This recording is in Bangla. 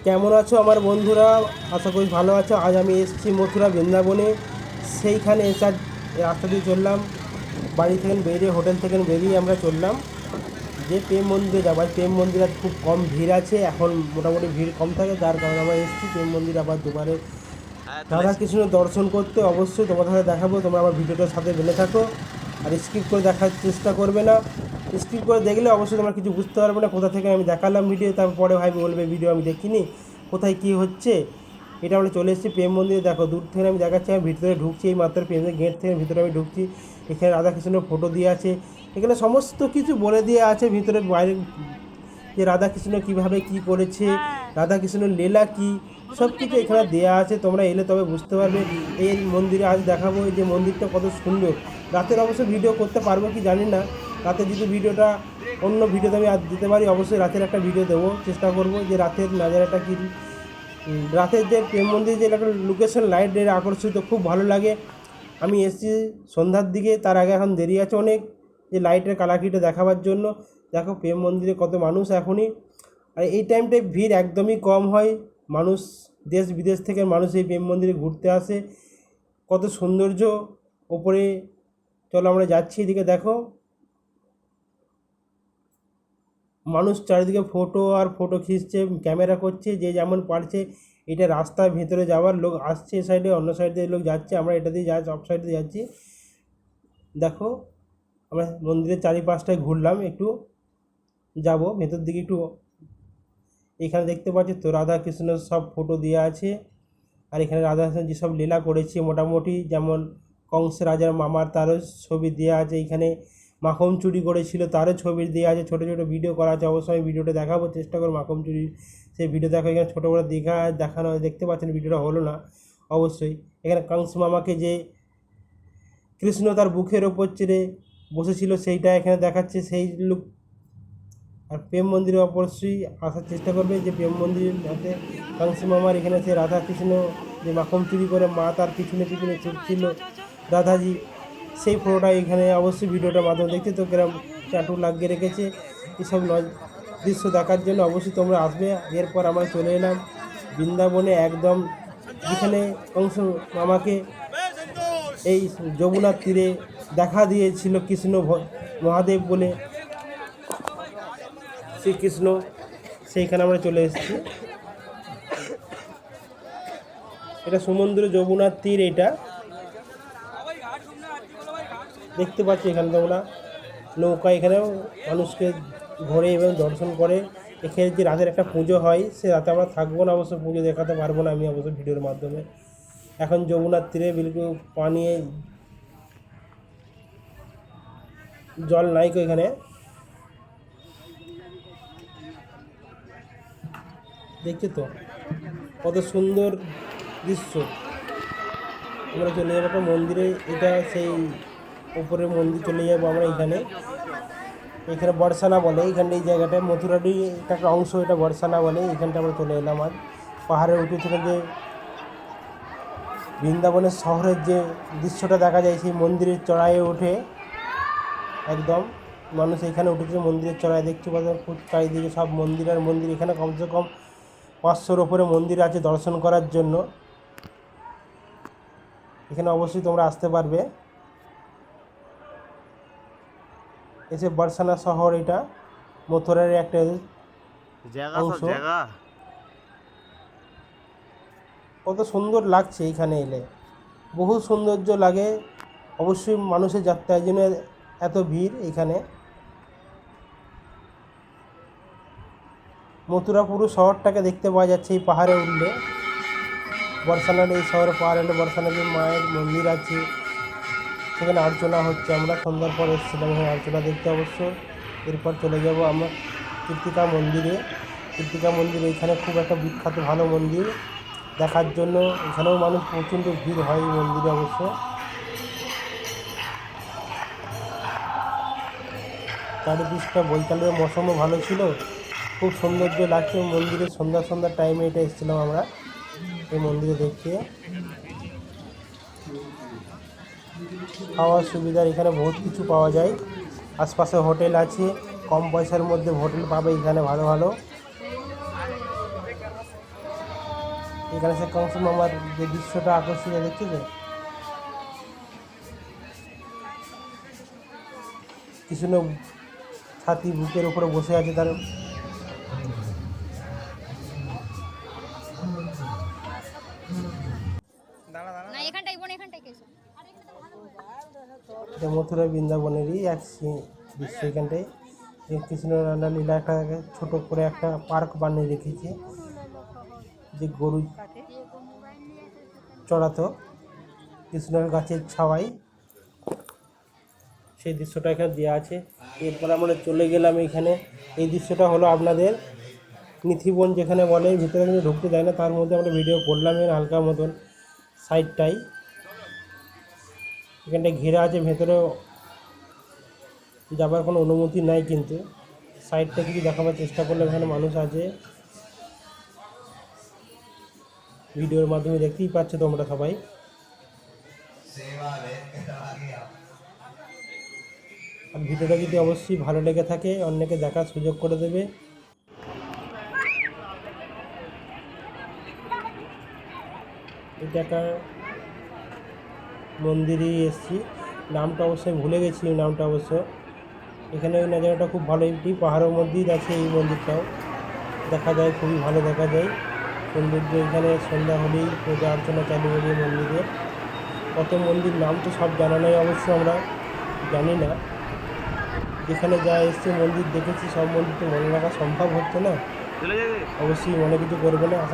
কেমন আছো আমার বন্ধুরা? আশা করি ভালো আছো। আজ আমি এসেছি মথুরা বৃন্দাবনে। সেইখানে এসে রাস্তা দিয়ে চললাম, বাড়ি থেকে বেরিয়ে, হোটেল থেকে বেরিয়ে আমরা চললাম যে প্রেম মন্দিরে যাবো। প্রেম মন্দিরে খুব কম ভিড় আছে, এখন মোটামুটি ভিড় কম থাকে, যার কারণে আমরা এসেছি প্রেম মন্দির আবার দুবারে রাধা কৃষ্ণ দর্শন করতে। অবশ্যই তোমাদের সাথে দেখাবো, তোমরা আমার ভিডিওটার সাথে বেঁধে থাকো আর স্কিপ করে দেখার চেষ্টা করবে না। স্কিপ করে দেখলে অবশ্যই তোমরা কিছু বুঝতে পারবে না, কোথা থেকে আমি দেখালাম ভিডিও, তারপরে ভাই বলবে ভিডিও আমি দেখিনি, কোথায় কী হচ্ছে। এটা আমরা চলে এসেছি প্রেম মন্দিরে। দেখো দূর থেকে আমি দেখাচ্ছি, আমি ভিতরে ঢুকছি, এই মাত্র প্রেমের গেট থেকে ভিতরে আমি ঢুকছি। এখানে রাধাকৃষ্ণের ফটো দিয়ে আছে, এখানে সমস্ত কিছু বলে দিয়ে আছে ভিতরে বাইরে, যে রাধাকৃষ্ণ কীভাবে কী করেছে, রাধাকৃষ্ণের লীলা কী, সব কিছু এখানে দেওয়া আছে। তোমরা এলে তবে বুঝতে পারবে। এই মন্দিরে আজ দেখাবো যে মন্দিরটা কত সুন্দর। রাতের অবশ্য ভিডিও করতে পারবো কি জানি না, রাতে যদি ভিডিওটা অন্য ভিডিওতে আমি আজ দিতে পারি, অবশ্যই রাতের একটা ভিডিও দেবো, চেষ্টা করবো যে রাতের নাজারাটা কী। রাতের যে প্রেম মন্দির যে একটা লোকেশন, লাইটের আকর্ষিত, খুব ভালো লাগে। আমি এসেছি সন্ধ্যার দিকে, তার আগে এখন দেরি আছে অনেক, যে লাইটের কালাকিটা দেখাবার জন্য। দেখো প্রেম মন্দিরে কত মানুষ এখনই, আর এই টাইমটায় ভিড় একদমই কম হয়। মানুষ দেশ বিদেশ থেকে মানুষ এই প্রেম মন্দিরে ঘুরতে আসে। কত সৌন্দর্য ওপরে। চলো আমরা যাচ্ছি, এদিকে দেখো মানুষ চারিদিকে ফটো আর ফটো খিঁচছে, ক্যামেরা করছে, যে যেমন পারছে। এটা রাস্তার ভেতরে যাওয়ার, লোক আসছে এ সাইডে, অন্য সাইড দিয়ে লোক যাচ্ছে, আমরা এটা দিয়ে যাচ্ছি, অফ সাইড দিয়ে যাচ্ছি। দেখো আমরা মন্দিরের চারিপাশটায় ঘুরলাম, একটু যাব ভেতর দিকে একটু। এখানে দেখতে পাচ্ছি তো রাধা কৃষ্ণের সব ফটো দেওয়া আছে, আর এখানে রাধা কৃষ্ণ যেসব লীলা করেছে মোটামুটি, যেমন কংস রাজার মামার, তারও ছবি দেওয়া আছে। এখানে মাখন চুরি করেছিল, তারও ছবি দেওয়া আছে, ছোটো ছোটো ভিডিও করা আছে। অবশ্যই আমি ভিডিওটা দেখাবো, চেষ্টা করবো মাখন চুরি সেই ভিডিও দেখো। এখানে ছোটো করে দেখানো দেখতে পাচ্ছেন, ভিডিওটা হলো না অবশ্যই। এখানে কংস মামাকে যে কৃষ্ণ তার বুকের ওপর চেড়ে বসেছিল, সেইটা এখানে দেখাচ্ছে, সেই লুক। আর প্রেম মন্দিরে অবশ্যই আসার চেষ্টা করবে, যে প্রেম মন্দিরের হাতে কংস মামার এখানে সে রাধা কৃষ্ণ যে মাখন চুরি করে মা তার পিছনে পিছনে ছুটছিল রাধাজি, সেই ফটোটা এখানে অবশ্যই ভিডিওটার মাধ্যমে দেখতে তো কিরম ট্যাটু লাগিয়ে রেখেছে। এসব দৃশ্য দেখার জন্য অবশ্যই তোমরা আসবে। এরপর আমরা চলে এলাম বৃন্দাবনে, একদম যেখানে কংস মামাকে এই যমুনার তীরে দেখা দিয়েছিল কৃষ্ণ মহাদেব বলে শ্রীকৃষ্ণ, সেইখানে আমরা চলে এসেছি। এটা সমুদ্র যমুনার তীর, এটা দেখতে পাচ্ছি। এখানে তোমরা নৌকা, এখানেও মানুষকে ঘোরে এবং দর্শন করে। এখানে যে রাতের একটা পুজো হয়, সে রাতে আমরা থাকবো না, অবশ্য পুজো দেখাতে পারবো না আমি অবশ্য ভিডিওর মাধ্যমে। এখন যমুনার তীরে বিলকুল পানি, জল নাই কো এখানে, দেখছো তো কত সুন্দর দৃশ্য। আমরা চলে যাবো একটা মন্দিরে, এটা সেই উপরের মন্দির চলে যাবো আমরা। এখানে বর্ষানা বলে, এখানে এই জায়গাটায় মথুরারই এটা একটা অংশ, এটা বর্ষানা বলে। এখানটা আমরা চলে এলাম। আর পাহাড়ের উঁচু থেকে যে বৃন্দাবনের শহরের যে দৃশ্যটা দেখা যায়, সেই মন্দিরের চড়াইয়ে ওঠে একদম মানুষ এখানে উঠেছে মন্দিরের চড়াই, দেখতে পাচ্ছেন খুব চারিদিকে সব মন্দির আর মন্দির। এখানে কমসে কম 500-র ওপরে মন্দির আছে দর্শন করার জন্য। এখানে অবশ্যই তোমরা আসতে পারবে এসে। বর্ষানা শহর এটা মথুরার একটা অংশ। কত সুন্দর লাগছে এখানে এলে, বহু সৌন্দর্য লাগে। অবশ্যই মানুষের যাত্রার জন্য এত ভিড় এখানে। মথুরা পুরো শহরটাকে দেখতে পাওয়া যাচ্ছে এই পাহাড়ে উঠলে। বর্ষানার এই শহরে পাহাড়ে উঠলে বর্ষানার যে মায়ের মন্দির আছে, সেখানে আর্চনা হচ্ছে। আমরা সন্ধ্যার পর এসেছিলাম এখানে আর্চনা দেখতে অবশ্য। এরপর চলে যাব আমরা কীর্তিকা মন্দিরে। কীর্তিকা মন্দির এখানে খুব একটা বিখ্যাত ভালো মন্দির দেখার জন্য। এখানেও মানুষ প্রচণ্ড ভিড় হয় এই মন্দিরে অবশ্য। চারিদিকটা বৈকালের মৌসুমও ভালো ছিল, খুব সৌন্দর্য লাগছে মন্দিরে। সন্ধ্যার টাইমে এটা এসেছিলাম আমরা এই মন্দিরে দেখতে। খাওয়ার সুবিধার এখানে বহুত কিছু পাওয়া যায়, আশপাশে হোটেল আছে, কম পয়সার মধ্যে হোটেল পাবে এখানে ভালো ভালো। এখানে সে কংস মামার যে দৃশ্যটা আকর্ষণীয় দেখছে যে কৃষ্ণ ছাতি বুকের উপরে বসে আছে তার না এখানটাই বোন এখানটাই কেসো এটা মথুরা বৃন্দাবনেরই এক দৃশ্য। এখানটায় কৃষ্ণরাধা লীলা একটা ছোট করে একটা পার্ক বানিয়ে রেখেছে, যে গরু চড়াতো কৃষ্ণের গাছের ছাওয়াই, সেই দৃশ্যটা এখানে দেওয়া আছে। এরপর আমরা চলে গেলাম এখানে, এই দৃশ্যটা হলো আপনাদের নিথিবন যেখানে বলে, ভিতরে কিন্তু ঢুকতে দেয় না, তার মধ্যে আমরা ভিডিও করলাম এর হালকা মতন সাইডটাই। এখানটায় ঘেরা আছে, ভেতরেও যাবার কোনো অনুমতি নাই, কিন্তু সাইডটা কিছু দেখাবার চেষ্টা করলে এখানে মানুষ আছে, ভিডিওর মাধ্যমে দেখতেই পাচ্ছ তোমরা সবাই। আর ভিডিওটা যদি অবশ্যই ভালো লেগে থাকে অন্যকে দেখার সুযোগ করে দেবে। এটা একটা মন্দিরে এসেছি, নামটা অবশ্যই ভুলে গেছি নামটা অবশ্য। এখানে ওই নজারাটা খুব ভালো, একটি পাহাড়ের মধ্যেই আছে এই মন্দিরটাও, দেখা যায় খুবই ভালো দেখা যায় সৌন্দর্য। এখানে সন্ধ্যা হলেই পূজা অর্চনা চালু হবে মন্দিরে। কত মন্দির নাম তো সব জানা নেই অবশ্য, আমরা জানি না। যেখানে যা এসছে মন্দির দেখেছি, সব মন্দির তো মনে রাখা সম্ভব হচ্ছে না, অবশ্যই মনে কিছু করবে না আশা